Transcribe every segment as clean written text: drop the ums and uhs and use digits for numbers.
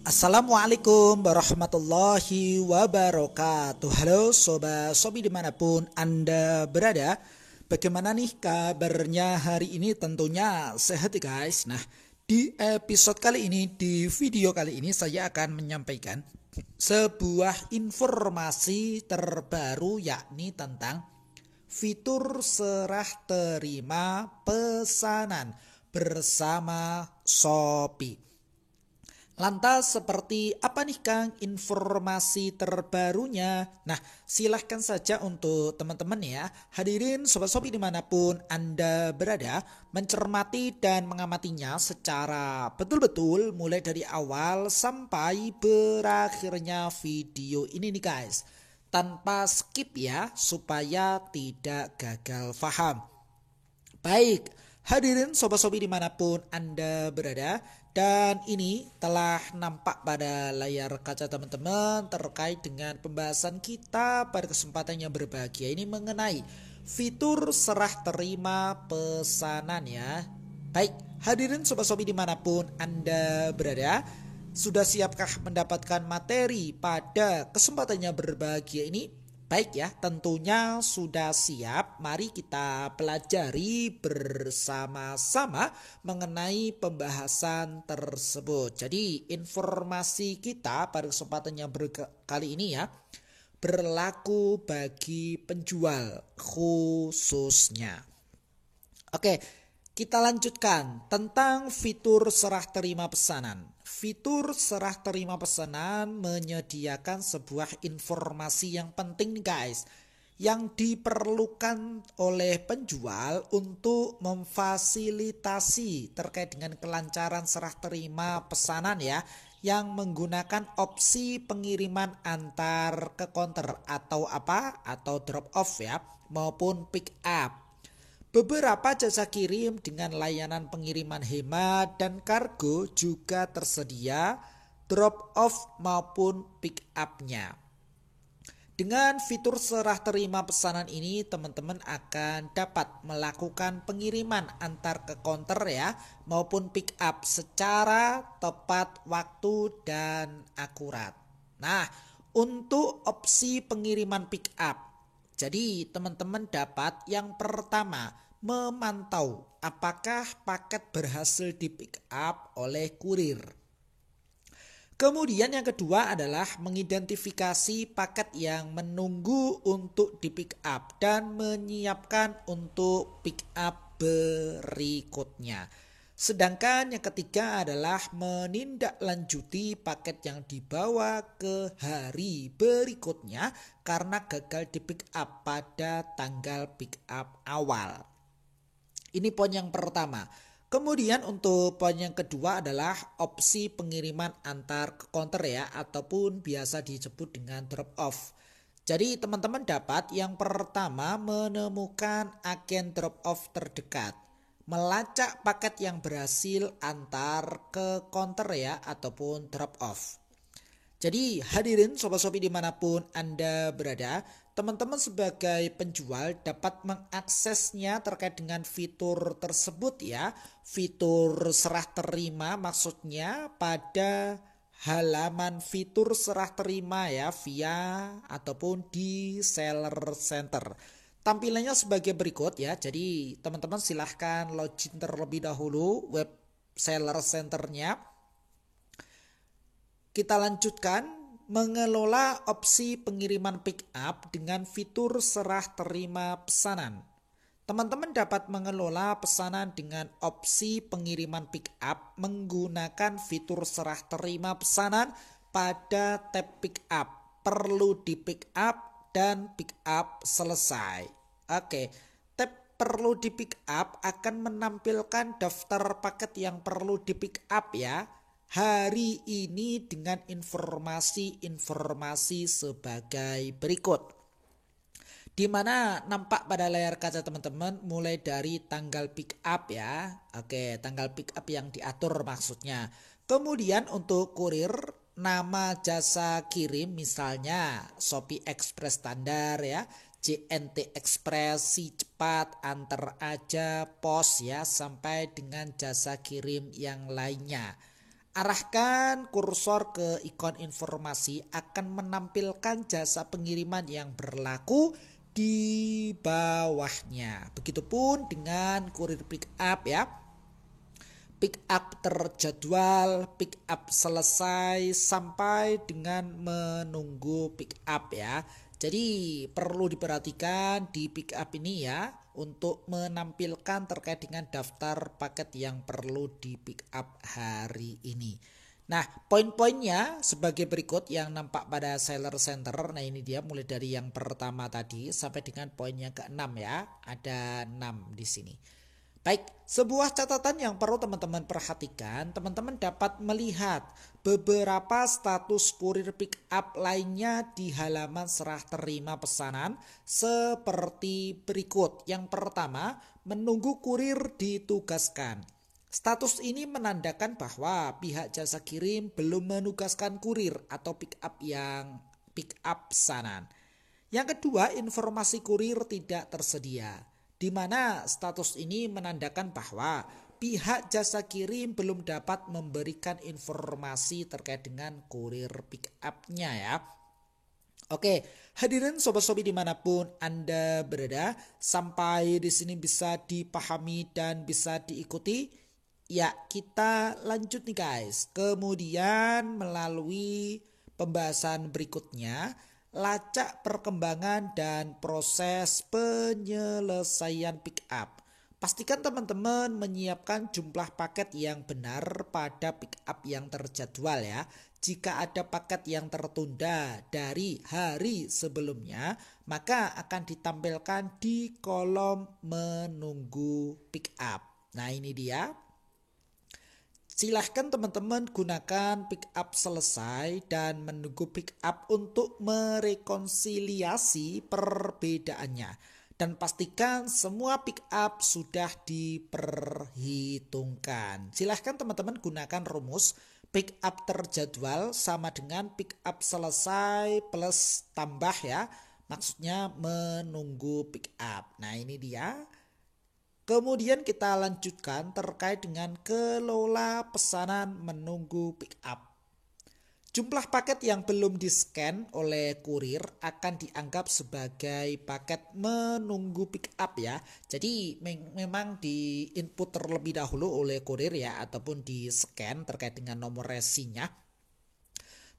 Assalamualaikum warahmatullahi wabarakatuh. Halo sobat sobi dimanapun Anda berada. Bagaimana nih kabarnya hari ini? Tentunya sehat ya guys. Nah, di episode kali ini, di video kali ini saya akan menyampaikan sebuah informasi terbaru, yakni tentang fitur serah terima pesanan bersama Shopee. Lantas seperti apa nih Kang informasi terbarunya? Nah, silahkan saja untuk teman-teman ya, hadirin Sobat Shopee dimanapun Anda berada, mencermati dan mengamatinya secara betul-betul mulai dari awal sampai berakhirnya video ini nih guys. Tanpa skip ya, supaya tidak gagal paham. Baik, hadirin Sobat-Sobi dimanapun Anda berada, dan ini telah nampak pada layar kaca teman-teman terkait dengan pembahasan kita pada kesempatan yang berbahagia ini mengenai fitur serah terima pesanan ya. Baik, hadirin Sobat-Sobi dimanapun Anda berada, sudah siapkah mendapatkan materi pada kesempatan yang berbahagia ini? Baik ya, tentunya sudah siap. Mari kita pelajari bersama-sama mengenai pembahasan tersebut. Jadi informasi kita pada kesempatan yang kali ini ya, berlaku bagi penjual khususnya. Oke, kita lanjutkan tentang fitur serah terima pesanan. Fitur serah terima pesanan menyediakan sebuah informasi yang penting nih guys, yang diperlukan oleh penjual untuk memfasilitasi terkait dengan kelancaran serah terima pesanan ya, yang menggunakan opsi pengiriman antar ke counter atau drop off ya, maupun pick up. Beberapa jasa kirim dengan layanan pengiriman hemat dan kargo juga tersedia, drop off maupun pick up-nya. Dengan fitur serah terima pesanan ini, teman-teman akan dapat melakukan pengiriman antar ke counter ya, maupun pick up secara tepat waktu dan akurat. Nah, untuk opsi pengiriman pick up, jadi teman-teman dapat yang pertama memantau apakah paket berhasil di pick up oleh kurir. Kemudian yang kedua adalah mengidentifikasi paket yang menunggu untuk di pick up dan menyiapkan untuk pick up berikutnya. Sedangkan yang ketiga adalah menindaklanjuti paket yang dibawa ke hari berikutnya karena gagal di pick up pada tanggal pick up awal. Ini poin yang pertama. Kemudian untuk poin yang kedua adalah opsi pengiriman antar ke counter ya, ataupun biasa disebut dengan drop off. Jadi teman-teman dapat yang pertama menemukan agen drop off terdekat, melacak paket yang berhasil antar ke counter ya, ataupun drop off. Jadi hadirin sobat-sobi dimanapun Anda berada, teman-teman sebagai penjual dapat mengaksesnya terkait dengan fitur tersebut ya. Fitur serah terima maksudnya pada halaman fitur serah terima ya, via ataupun di seller center. Tampilannya sebagai berikut ya. Jadi teman-teman silahkan login terlebih dahulu web seller centernya. Kita lanjutkan mengelola opsi pengiriman pick up dengan fitur serah terima pesanan. Teman-teman dapat mengelola pesanan dengan opsi pengiriman pick up menggunakan fitur serah terima pesanan pada tab pick up, perlu di pick up dan pick up selesai. Oke, tab perlu di pick up akan menampilkan daftar paket yang perlu di pick up ya hari ini dengan informasi-informasi sebagai berikut. Di mana nampak pada layar kaca teman-teman mulai dari tanggal pick up ya. Oke, tanggal pick up yang diatur maksudnya. Kemudian untuk kurir, nama jasa kirim misalnya Shopee Express standar ya, JNT Express, Si Cepat, Antar Aja, Pos ya, sampai dengan jasa kirim yang lainnya. Arahkan kursor ke ikon informasi akan menampilkan jasa pengiriman yang berlaku di bawahnya. Begitupun dengan kurir pick up ya. Pick up terjadwal, pick up selesai sampai dengan menunggu pick up ya. Jadi perlu diperhatikan di pick up ini ya untuk menampilkan terkait dengan daftar paket yang perlu di pick up hari ini. Nah, poin-poinnya sebagai berikut yang nampak pada seller center. Nah, ini dia mulai dari yang pertama tadi sampai dengan poin yang ke-6 ya. Ada 6 di sini. Baik, sebuah catatan yang perlu teman-teman perhatikan, teman-teman dapat melihat beberapa status kurir pick up lainnya di halaman serah terima pesanan seperti berikut. Yang pertama, menunggu kurir ditugaskan. Status ini menandakan bahwa pihak jasa kirim belum menugaskan kurir atau pick up yang pick up pesanan. Yang kedua, informasi kurir tidak tersedia, di mana status ini menandakan bahwa pihak jasa kirim belum dapat memberikan informasi terkait dengan kurir pick up-nya ya. Oke, hadirin sobat-sobi dimanapun Anda berada, sampai di sini bisa dipahami dan bisa diikuti. Ya, kita lanjut nih guys. Kemudian melalui pembahasan berikutnya, lacak perkembangan dan proses penyelesaian pick up. Pastikan teman-teman menyiapkan jumlah paket yang benar pada pick up yang terjadwal ya. Jika ada paket yang tertunda dari hari sebelumnya, maka akan ditampilkan di kolom menunggu pick up. Nah, ini dia. Silahkan teman-teman gunakan pick up selesai dan menunggu pick up untuk merekonsiliasi perbedaannya. Dan pastikan semua pick up sudah diperhitungkan. Silahkan teman-teman gunakan rumus pick up terjadwal sama dengan pick up selesai plus tambah ya. Maksudnya menunggu pick up. Nah, ini dia. Kemudian kita lanjutkan terkait dengan kelola pesanan menunggu pick up. Jumlah paket yang belum di-scan oleh kurir akan dianggap sebagai paket menunggu pick up ya. Jadi memang di input terlebih dahulu oleh kurir ya, ataupun di-scan terkait dengan nomor resinya.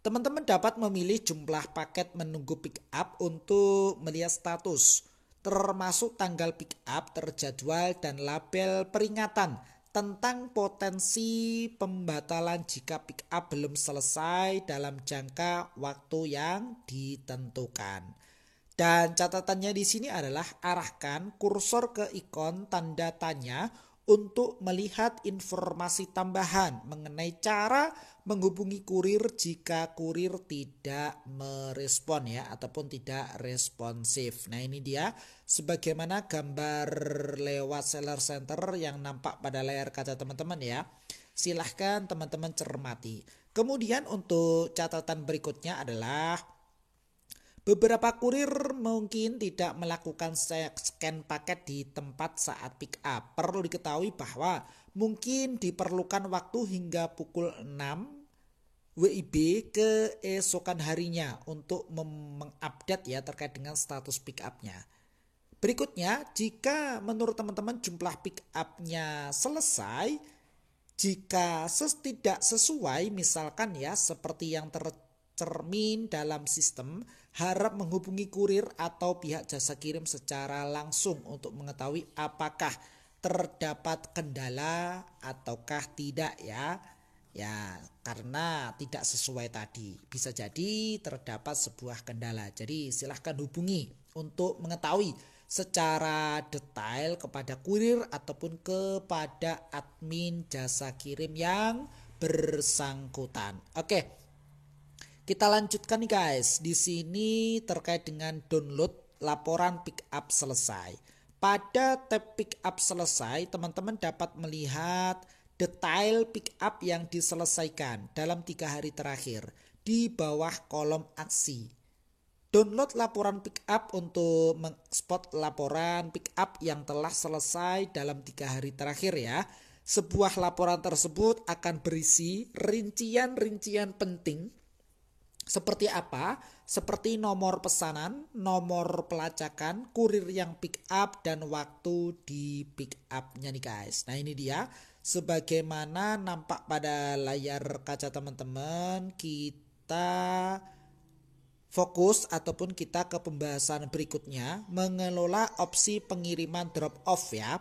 Teman-teman dapat memilih jumlah paket menunggu pick up untuk melihat status, termasuk tanggal pick up terjadwal dan label peringatan tentang potensi pembatalan jika pick up belum selesai dalam jangka waktu yang ditentukan. Dan catatannya di sini adalah arahkan kursor ke ikon tanda tanya untuk melihat informasi tambahan mengenai cara menghubungi kurir jika kurir tidak merespon ya, ataupun tidak responsif. Nah, ini dia sebagaimana gambar lewat seller center yang nampak pada layar kaca teman-teman ya. Silahkan teman-teman cermati. Kemudian untuk catatan berikutnya adalah beberapa kurir mungkin tidak melakukan scan paket di tempat saat pick up. Perlu diketahui bahwa mungkin diperlukan waktu hingga pukul 6 WIB keesokan harinya untuk mengupdate ya terkait dengan status pick up-nya. Berikutnya, jika menurut teman-teman jumlah pick up-nya selesai, jika tidak sesuai misalkan ya seperti yang tercermin dalam sistem, harap menghubungi kurir atau pihak jasa kirim secara langsung untuk mengetahui apakah terdapat kendala ataukah tidak ya. Ya, karena tidak sesuai tadi. Bisa jadi terdapat sebuah kendala. Jadi silahkan hubungi untuk mengetahui secara detail kepada kurir ataupun kepada admin jasa kirim yang bersangkutan. Oke. Kita lanjutkan nih guys. Di sini terkait dengan download laporan pick up selesai. Pada tab pick up selesai, teman-teman dapat melihat detail pick up yang diselesaikan dalam 3 hari terakhir di bawah kolom aksi. Download laporan pick up untuk mengekspor laporan pick up yang telah selesai dalam 3 hari terakhir ya. Sebuah laporan tersebut akan berisi rincian-rincian penting seperti apa? Seperti nomor pesanan, nomor pelacakan, kurir yang pick up, dan waktu di pick up-nya nih guys. Nah ini dia, sebagaimana nampak pada layar kaca teman-teman, kita fokus ataupun kita ke pembahasan berikutnya, mengelola opsi pengiriman drop off ya,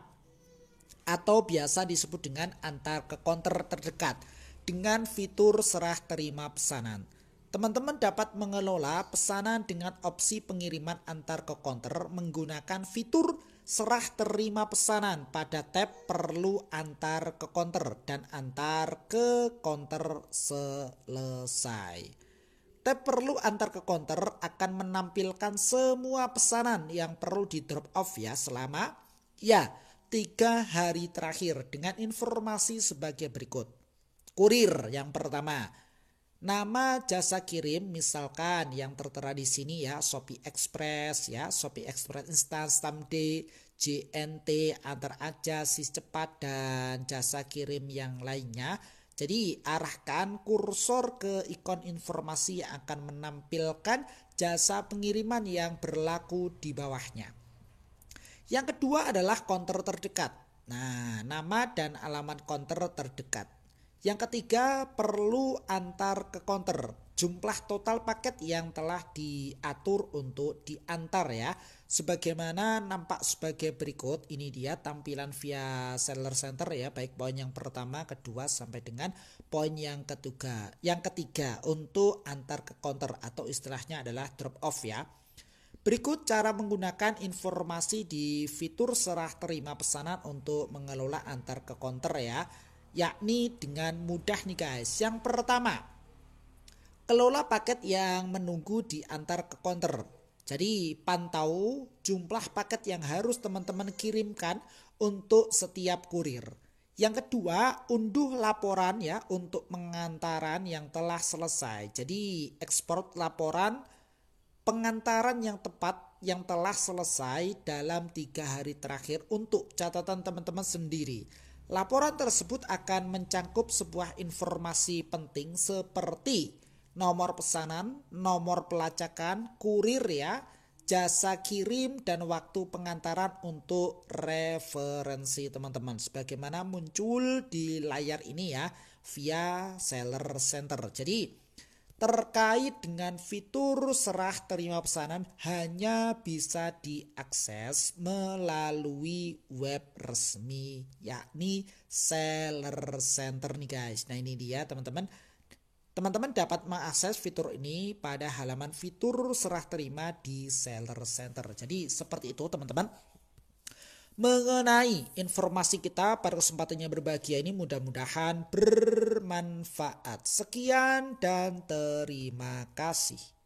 atau biasa disebut dengan antar ke konter terdekat dengan fitur serah terima pesanan. Teman-teman dapat mengelola pesanan dengan opsi pengiriman antar ke konter menggunakan fitur serah terima pesanan pada tab perlu antar ke konter dan antar ke konter selesai. Tab perlu antar ke konter akan menampilkan semua pesanan yang perlu di drop off ya selama 3 hari terakhir dengan informasi sebagai berikut. Kurir yang pertama, nama jasa kirim misalkan yang tertera di sini ya, Shopee Express ya, Shopee Express Instant, Stamp D, JNT, Antar Aja, Sis Cepat, dan jasa kirim yang lainnya. Jadi arahkan kursor ke ikon informasi yang akan menampilkan jasa pengiriman yang berlaku di bawahnya. Yang kedua adalah konter terdekat. Nah, nama dan alamat konter terdekat. Yang ketiga, perlu antar ke konter. Jumlah total paket yang telah diatur untuk diantar ya. Sebagaimana nampak sebagai berikut, ini dia tampilan via seller center ya, baik poin yang pertama, kedua sampai dengan poin yang ketiga. Yang ketiga untuk antar ke konter atau istilahnya adalah drop off ya. Berikut cara menggunakan informasi di fitur serah terima pesanan untuk mengelola antar ke konter ya. Yakni dengan mudah nih guys. Yang pertama, kelola paket yang menunggu diantar ke konter. Jadi pantau jumlah paket yang harus teman-teman kirimkan untuk setiap kurir. Yang kedua, unduh laporan ya untuk pengantaran yang telah selesai. Jadi ekspor laporan pengantaran yang tepat yang telah selesai dalam 3 hari terakhir untuk catatan teman-teman sendiri. Laporan tersebut akan mencangkup sebuah informasi penting seperti nomor pesanan, nomor pelacakan, kurir ya, jasa kirim, dan waktu pengantaran untuk referensi teman-teman. Sebagaimana muncul di layar ini ya via seller center. Jadi terkait dengan fitur serah terima pesanan hanya bisa diakses melalui web resmi yakni seller center nih guys. Nah ini dia teman-teman. Teman-teman dapat mengakses fitur ini pada halaman fitur serah terima di seller center. Jadi seperti itu teman-teman. Mengenai informasi kita pada kesempatan yang berbahagia ini mudah-mudahan bermanfaat. Sekian dan terima kasih.